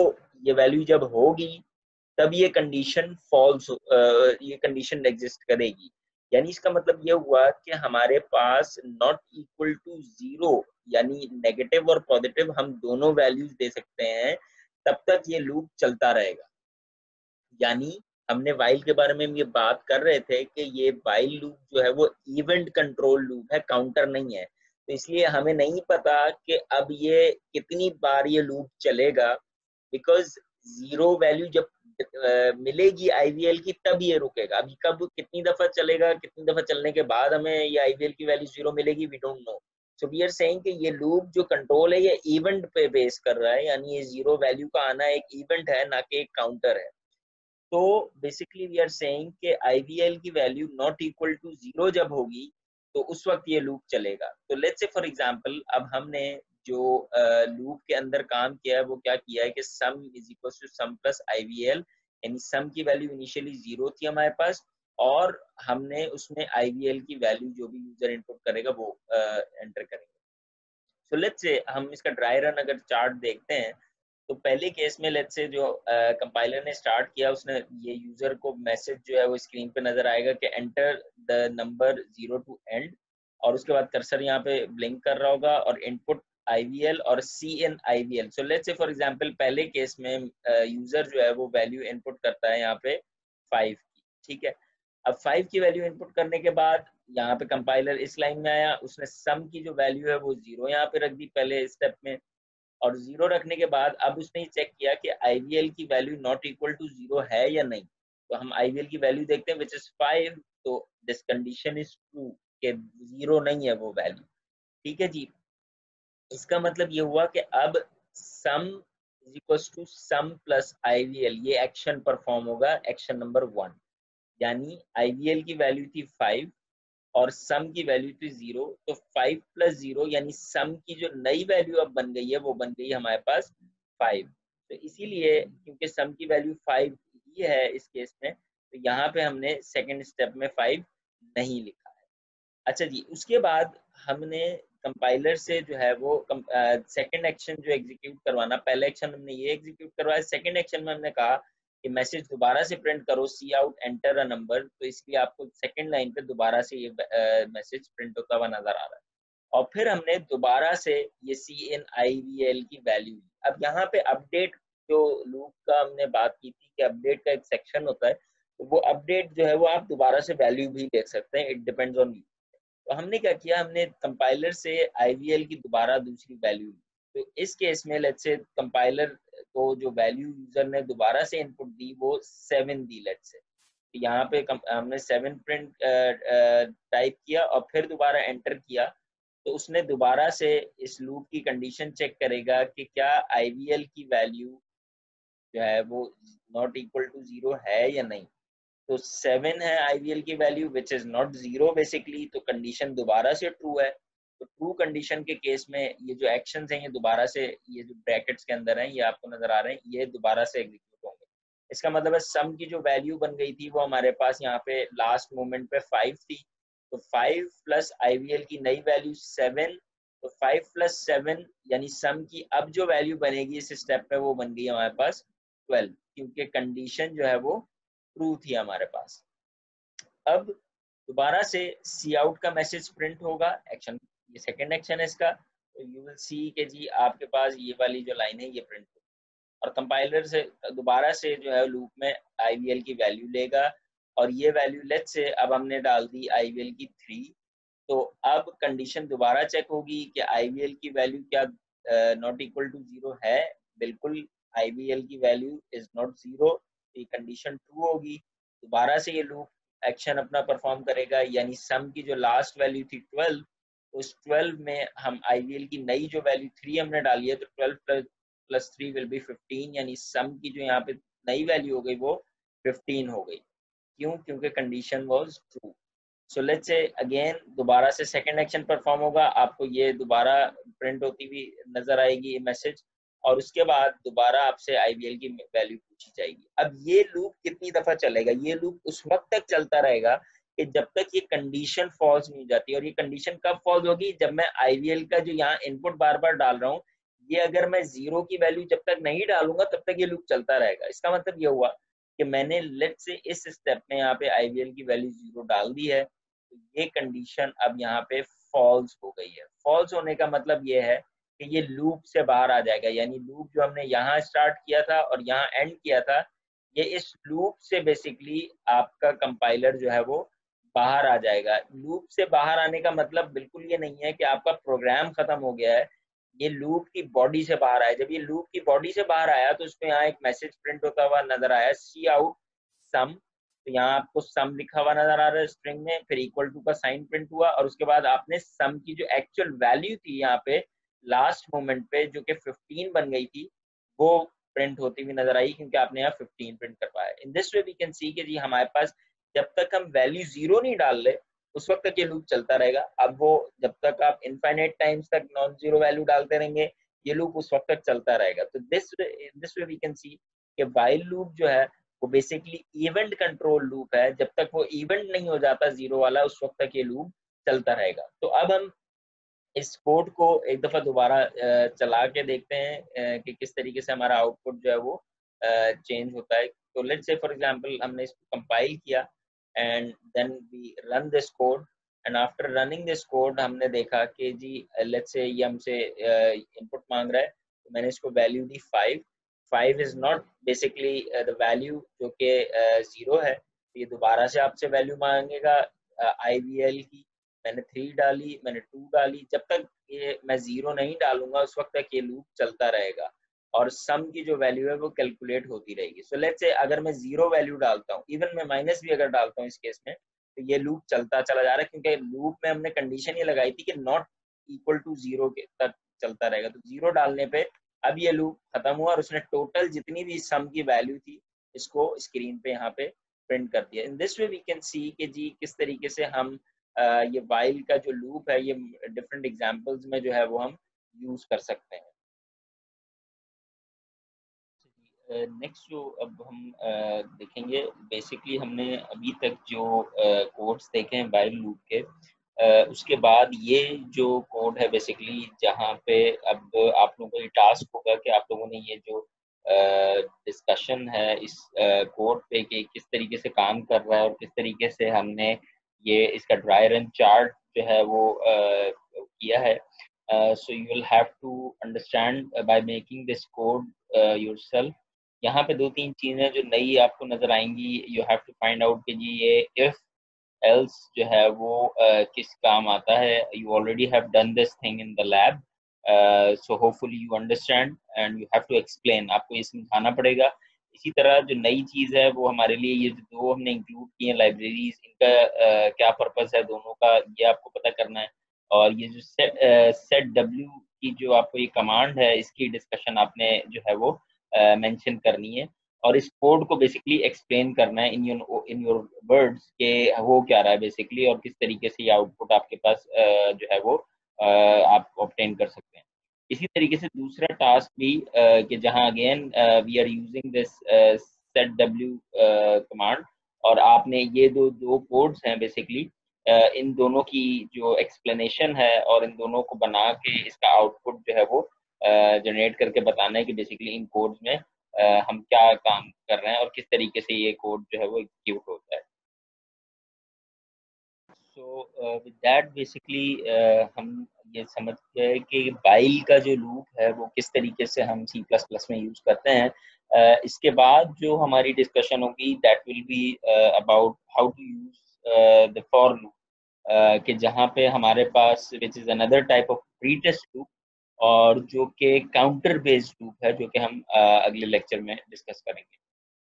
ये वैल्यू जब होगी तब ये कंडीशन फॉल्स, ये कंडीशन एग्जिस्ट करेगी. यानी इसका मतलब ये हुआ कि हमारे पास नॉट इक्वल टू जीरो यानी नेगेटिव और पॉजिटिव हम दोनों वैल्यूज दे सकते हैं, तब तक ये लूप चलता रहेगा. यानी हमने वाइल के बारे में ये बात कर रहे थे कि ये वाइल लूप जो है वो इवेंट कंट्रोल लूप है, काउंटर नहीं है. तो इसलिए हमें नहीं पता कि अब ये कितनी बार ये लूप चलेगा, बिकॉज जीरो वैल्यू जब मिलेगी IVL की तब ये रुकेगा. अभी कब कितनी दफा चलेगा, कितनी दफा चलने के बाद हमें ये IVL की वैल्यू जीरो मिलेगी, we don't know. So we are saying कि ये लूप जो कंट्रोल है ये इवेंट पे बेस कर रहा है, यानी ये जीरो वैल्यू का आना एक इवेंट है ना कि एक काउंटर है. तो बेसिकली वी आर सेइंग कि IVL की value not equal to zero जब होगी तो उस वक्त ये लूप चलेगा. तो लेट्स से फॉर एग्जांपल अब हमने जो लूप के अंदर काम किया है वो क्या किया है कि sum is equal to sum plus IVL, यानी सम की वैल्यू इनिशियली जीरो थी हमारे पास, और हमने उसमें IVL की वैल्यू जो भी यूजर इनपुट करेगा वो एंटर करेंगे. सो लेट्स से हम इसका ड्राई रन अगर चार्ट देखते हैं तो पहले केस में लेट्स से जो कंपाइलर ने स्टार्ट किया उसने ये यूजर को मैसेज जो है वो स्क्रीन पे नजर आएगा कि enter the number 0 to end, और उसके बाद कर्सर यहाँ पे ब्लिंक कर रहा होगा और इनपुट IVL और CN IVL. So let's say for example पहले केस में यूजर जो है वो वैल्यू इनपुट करता है यहाँ पे 5 की. ठीक है, अब 5 की वैल्यू इनपुट करने के बाद यहाँ पे कंपाइलर इस लाइन में आया, उसने सम की जो वैल्यू है वो 0 यहाँ पे रख दी पहले स्टेप में, और 0 रखने के बाद अब उसने चेक किया कि IVL की वैल्यू नॉट इक्वल टू 0 है या नहीं. तो हम IVL की वैल्यू देखते हैं विच इज 5, तो दिस कंडीशन इज ट्रू कि 0 नहीं है वो वैल्यू. ठीक है जी, इसका मतलब ये हुआ कि अब sum is equal to sum plus IVL, ये एक्शन परफॉर्म होगा, एक्शन नंबर 1. यानी IVL की वैल्यू थी 5 और सम की वैल्यू थी 0, तो 5 + 0 यानी सम की जो नई वैल्यू अब बन गई है वो बन गई हमारे पास 5। तो इसीलिए क्योंकि सम की वैल्यू 5 ही है इस केस में, तो यहाँ पे हमने सेकंड स्टेप में 5 नहीं लिखा है। अच्छा जी, उसके बाद हमने कंपाइलर से जो है वो सेकंड एक्शन जो एग्जीक्यूट करवाना, पहला एक्शन हमने ये एग्जीक्यूट करवाया, सेकंड एक्शन में हमने कहा कि मैसेज दोबारा से प्रिंट करो सी आउट एंटर अ नंबर, तो इसलिए आपको सेकंड लाइन पे दोबारा से ये मैसेज प्रिंट होता हुआ नजर आ रहा है। और फिर हमने दोबारा से ये CNIVAL की वैल्यू, अब यहाँ पे अपडेट जो लूप का हमने बात की थी कि अपडेट का एक सेक्शन होता है, तो वो अपडेट जो है वो आप दोबारा से वैल्यू भी देख सकते हैं, इट डिपेंड्स ऑन यू। तो हमने क्या किया, हमने कंपाइलर से IVL की दोबारा दूसरी वैल्यू ली। तो इस केस में लेट्स से कंपाइलर को जो वैल्यू यूजर ने दोबारा से इनपुट दी वो 7 दी लेट्स से, तो यहाँ पे हमने 7 प्रिंट टाइप किया और फिर दोबारा एंटर किया, तो उसने दोबारा से इस लूप की कंडीशन चेक करेगा कि क्या IVL की वैल्यू जो है वो नॉट इक्वल टू 0 है या नहीं। तो 7 है IVL की value which is not 0 basically, तो कंडीशन दोबारा से ट्रू है। तो ट्रू कंडीशन के केस में ये जो एक्शंस हैं ये दोबारा से, ये जो ब्रैकेट्स के अंदर हैं ये आपको नजर आ रहे हैं, ये दोबारा से एग्जीक्यूट होंगे। इसका मतलब है सम की जो वैल्यू बन गई थी वो हमारे पास यहाँ पे लास्ट मोमेंट पे 5 थी, तो 5 प्लस IVL की नई वैल्यू 7, तो 5 + 7 यानी सम की अब जो वैल्यू बनेगी इस स्टेप पे वो बन गई हमारे पास 12, क्योंकि कंडीशन जो है वो ट्रू थी हमारे पास। अब दोबारा से सी आउट का मैसेज प्रिंट होगा, एक्शन, ये सेकंड एक्शन है इसका, तो यू विल सी के जी आपके पास ये वाली जो लाइन है ये प्रिंट होगी, और कंपाइलर से दोबारा से जो है लूप में IVL की वैल्यू लेगा, और ये वैल्यू लेट्स से अब हमने डाल दी IVL की 3, तो अब कंडीशन दोबारा चेक होगी कि IVL की वैल्यू क्या नॉट इक्वल टू 0 है, बिल्कुल IVL की वैल्यू इज नॉट 0, ये कंडीशन ट्रू होगी। दोबारा से ये लूप एक्शन अपना परफॉर्म करेगा, यानी सम की जो लास्ट वैल्यू थी 12, उस 12 में हम IVL की नई जो वैल्यू 3 हमने डाली है, तो 12 + 3 विल बी 15, यानी सम की जो यहाँ पे नई वैल्यू हो गई वो 15 हो गई। क्यों? क्योंकि condition was true. So let's से अगेन दोबारा से सेकंड एक्शन परफॉर्म होगा, आपको ये दोबारा प्रिंट होती हुई नजर आएगी ये मैसेज, और उसके बाद दोबारा आपसे IVL की वैल्यू पूछी जाएगी। अब ये लूप कितनी दफा चलेगा? ये लूप उस वक्त तक चलता रहेगा कि जब तक ये कंडीशन फॉल्स नहीं हो जाती, और ये कंडीशन कब फॉल्स होगी? जब मैं IVL का जो यहाँ इनपुट बार बार डाल रहा हूँ, ये अगर मैं 0 की वैल्यू जब तक नहीं डालूंगा तब तक ये लूप चलता रहेगा। इसका मतलब ये हुआ कि मैंने लेट से इस स्टेप में यहाँ पे IVL की वैल्यू 0 डाल दी है, तो ये कंडीशन अब यहाँ पे फॉल्स हो गई है। फॉल्स होने का मतलब ये है कि ये लूप से बाहर आ जाएगा, यानी लूप जो हमने यहाँ स्टार्ट किया था और यहाँ एंड किया था, ये इस लूप से बेसिकली आपका कंपाइलर जो है वो बाहर आ जाएगा। लूप से बाहर आने का मतलब बिल्कुल ये नहीं है कि आपका प्रोग्राम खत्म हो गया है, ये लूप की बॉडी से बाहर आया। जब ये लूप की बॉडी से बाहर आया तो उसमें यहाँ एक मैसेज प्रिंट होता हुआ नजर आया, सी आउट सम, तो यहाँ आपको सम लिखा हुआ नजर आ रहा है स्ट्रिंग में, फिर इक्वल टू का साइन प्रिंट हुआ, और उसके बाद आपने सम की जो एक्चुअल वैल्यू थी यहाँ पे लास्ट मोमेंट पे जो कि 15 बन गई थी, वो प्रिंट होती हुई नजर आई, क्योंकि आपने यहाँ 15 प्रिंट करवाया। In this way we can see कि जी हमारे पास जब तक हम वैल्यू 0 नहीं डाल ले उस वक्त तक ये लूप चलता रहेगा। अब वो जब तक आप इनफाइनाइट टाइम्स तक नॉन जीरो वैल्यू डालते रहेंगे, ये लूप उस वक्त तक चलता रहेगा। तो this way we can see while loop loop जो है वो बेसिकली इवेंट कंट्रोल लूप है। जब तक वो इवेंट नहीं हो जाता 0 वाला, उस वक्त तक ये लूप चलता रहेगा। तो अब हम इस कोड को एक दफा दोबारा चला के देखते हैं कि किस तरीके से हमारा आउटपुट जो है वो चेंज होता है। तो लेट्स से फॉर एग्जांपल हमने इसको कंपाइल किया and then we run this code, and after running this code हमने देखा कि जी लेट्स से ये हमसे इनपुट मांग रहा है, तो मैंने इसको value the 5। 5 is not basically the value जो कि 0 है, तो ये दोबारा से आपसे वैल्यू मांगेगा IVL की। मैंने 3 डाली, मैंने 2 डाली, जब तक ये मैं 0 नहीं डालूंगा उस वक्त तक ये लूप चलता रहेगा, और सम की जो वैल्यू है वो कैलकुलेट होती रहेगी। सो लेट्स से अगर मैं 0 वैल्यू डालता हूँ, इवन मैं माइनस भी अगर डालता हूँ इस केस में, तो ये लूप चलता चला जा रहा है, क्योंकि लूप में हमने कंडीशन ये लगाई थी कि नॉट इक्वल टू 0 के तक चलता रहेगा। तो 0 डालने पे अब ये लूप खत्म हुआ, और उसने टोटल जितनी भी सम की वैल्यू थी इसको स्क्रीन पे यहाँ पे प्रिंट कर दिया। In this way we can see कि जी किस तरीके से हम ये वाइल का जो लूप है ये डिफरेंट एग्जांपल्स में जो है वो हम यूज कर सकते हैं। नेक्स्ट जो अब हम देखेंगे, बेसिकली हमने अभी तक जो कोड्स देखे हैं वाइल लूप के, उसके बाद ये जो कोड है बेसिकली जहाँ पे अब आप लोगों को ये टास्क होगा कि आप लोगों ने ये जो डिस्कशन है इस कोड पे कि किस तरीके से काम कर रहा है और किस तरीके से हमने ये इसका ड्राई रन चार्ट जो है वो किया है। So you will have to understand by making this code yourself। यहाँ पे दो तीन चीजें जो नई आपको नजर आएंगी, you have to find out कि जी ये इफ एल्स जो है वो किस काम आता है। You already have done this thing in the lab, so hopefully you understand and you have to explain, आपको ये समझाना पड़ेगा। इसी तरह जो नई चीज है वो हमारे लिए ये जो दो हमने इंक्लूड किए हैं लाइब्रेरीज, इनका क्या पर्पस है दोनों का, ये आपको पता करना है। और ये जो सेट डब्ल्यू की जो आपको ये कमांड है इसकी डिस्कशन आपने जो है वो मेंशन करनी है और इस कोड को बेसिकली एक्सप्लेन करना है इन योर वर्ड्स के हो क्या रहा है बेसिकली और किस तरीके से ये आउटपुट आपके पास जो है वो आप ऑब्टेन कर सकते हैं। इसी तरीके से दूसरा टास्क भी कि जहां again we are using this set W command और आपने ये दो दो कोड्स हैं बेसिकली, इन दोनों की जो एक्सप्लेनेशन है और इन दोनों को बना के इसका आउटपुट जो है वो जनरेट करके बताना है कि बेसिकली इन कोड्स में हम क्या काम कर रहे हैं और किस तरीके से ये कोड जो है वो एग्जीक्यूट होता है। सो विद दैट बेसिकली हम ये समझ गए कि वाइल का जो लूप है वो किस तरीके से हम सी प्लस प्लस में यूज करते हैं। इसके बाद जो हमारी डिस्कशन होगी that will be about how to use the for loop, कि जहाँ पे हमारे पास which is another type of pre test loop और जो कि काउंटर बेस्ड लूप है जो कि हम अगले लेक्चर में डिस्कस करेंगे।